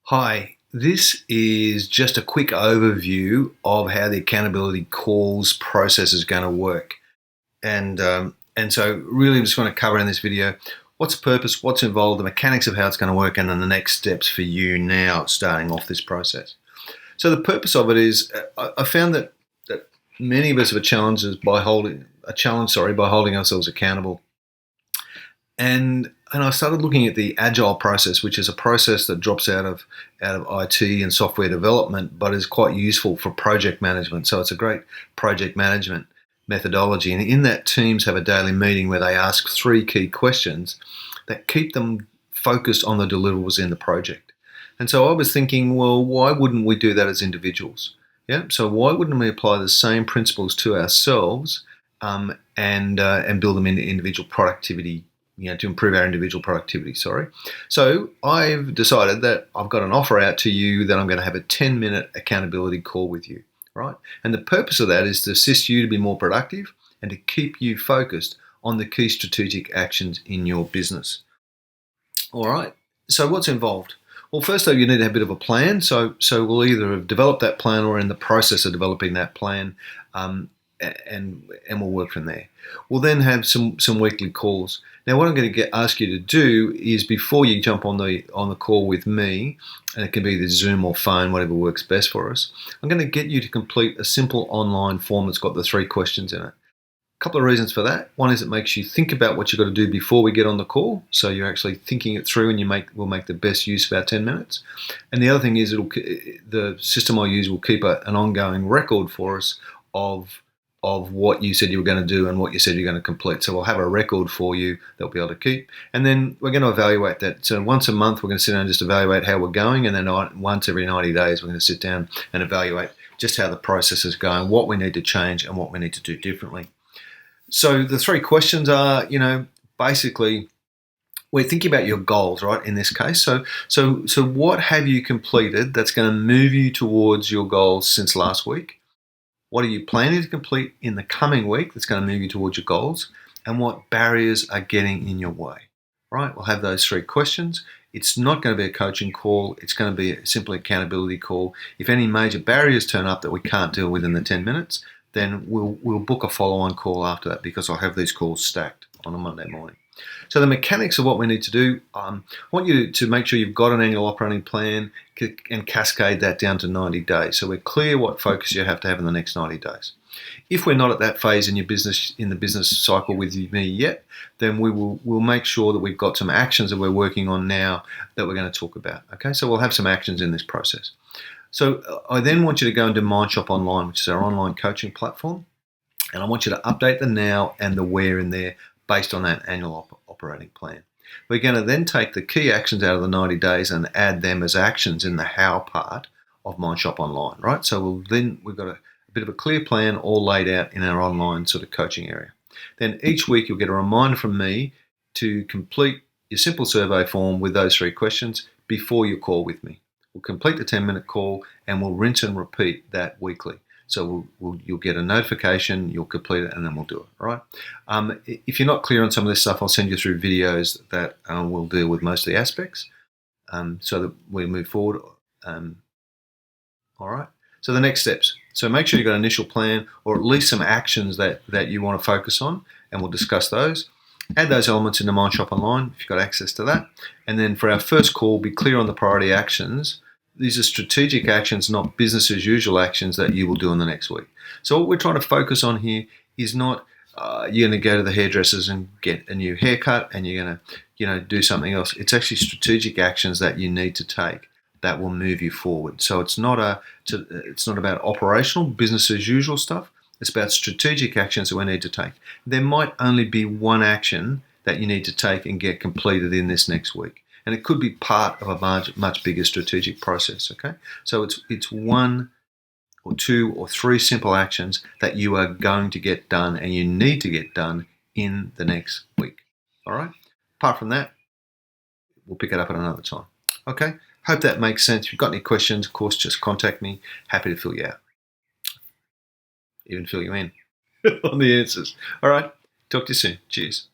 Hi, this is just a quick overview of how the accountability calls process is going to work. And so really just want to cover in this video what's the purpose, what's involved, the mechanics of how it's going to work, and then the next steps for you now starting off this process. So the purpose of it is I found that many of us have a challenge by holding ourselves accountable. And I started looking at the agile process, which is a process that drops out of IT and software development, but is quite useful for project management. So it's a great project management methodology. And in that, teams have a daily meeting where they ask three key questions that keep them focused on the deliverables in the project. And so I was thinking, well, why wouldn't we do that as individuals? Yeah. So why wouldn't we apply the same principles to ourselves and build them into individual productivity? To improve our individual productivity, So I've decided that I've got an offer out to you that I'm going to have a 10-minute accountability call with you, right? And the purpose of that is to assist you to be more productive and to keep you focused on the key strategic actions in your business. All right, so what's involved? Well, first though, you need to have a bit of a plan. So we'll either have developed that plan or in the process of developing that plan, and we'll work from there. We'll then have some weekly calls. Now, what I'm going to ask you to do is, before you jump on the call with me, and it can be the Zoom or phone, whatever works best for us, I'm going to get you to complete a simple online form that's got the three questions in it. A couple of reasons for that. One is it makes you think about what you've got to do before we get on the call, so you're actually thinking it through, and we'll make the best use of our 10 minutes. And the other thing is the system I use will keep an ongoing record for us of what you said you were going to do and what you said you're going to complete. So we'll have a record for you that we'll be able to keep. And then we're going to evaluate that. So once a month, we're going to sit down and just evaluate how we're going. And then once every 90 days, we're going to sit down and evaluate just how the process is going, what we need to change and what we need to do differently. So the three questions are, basically, we're thinking about your goals, right, in this case. So what have you completed that's going to move you towards your goals since last week? What are you planning to complete in the coming week that's going to move you towards your goals? And what barriers are getting in your way? Right? We'll have those three questions. It's not going to be a coaching call. It's going to be a simple accountability call. If any major barriers turn up that we can't deal with in the 10 minutes, then we'll book a follow-on call after that, because I'll have these calls stacked on a Monday morning. So the mechanics of what we need to do, I want you to make sure you've got an annual operating plan and cascade that down to 90 days. So we're clear what focus you have to have in the next 90 days. If we're not at that phase in the business cycle with me yet, then we'll make sure that we've got some actions that we're working on now that we're going to talk about. Okay, so we'll have some actions in this process. So I then want you to go into Mindshop Online, which is our online coaching platform, and I want you to update the now and the where in there based on that annual operating plan. We're going to then take the key actions out of the 90 days and add them as actions in the how part of Mindshop Online, right? So we've got a bit of a clear plan all laid out in our online sort of coaching area. Then each week you'll get a reminder from me to complete your simple survey form with those three questions before your call with me. We'll complete the 10-minute call and we'll rinse and repeat that weekly. So you'll get a notification, you'll complete it, and then we'll do it, right? If you're not clear on some of this stuff, I'll send you through videos that will deal with most of the aspects so that we move forward. All right? So the next steps. So make sure you've got an initial plan or at least some actions that you want to focus on, and we'll discuss those. Add those elements into Mindshop Online if you've got access to that. And then for our first call, be clear on the priority actions. These are strategic actions, not business as usual actions that you will do in the next week. So what we're trying to focus on here is not you're going to go to the hairdressers and get a new haircut and you're going to do something else. It's actually strategic actions that you need to take that will move you forward. So it's not about operational business as usual stuff. It's about strategic actions that we need to take. There might only be one action that you need to take and get completed in this next week. And it could be part of a much bigger strategic process, okay? So it's one or two or three simple actions that you are going to get done and you need to get done in the next week, all right? Apart from that, we'll pick it up at another time, okay? Hope that makes sense. If you've got any questions, of course, just contact me. Happy to fill you out. Even fill you in on the answers. All right, talk to you soon. Cheers.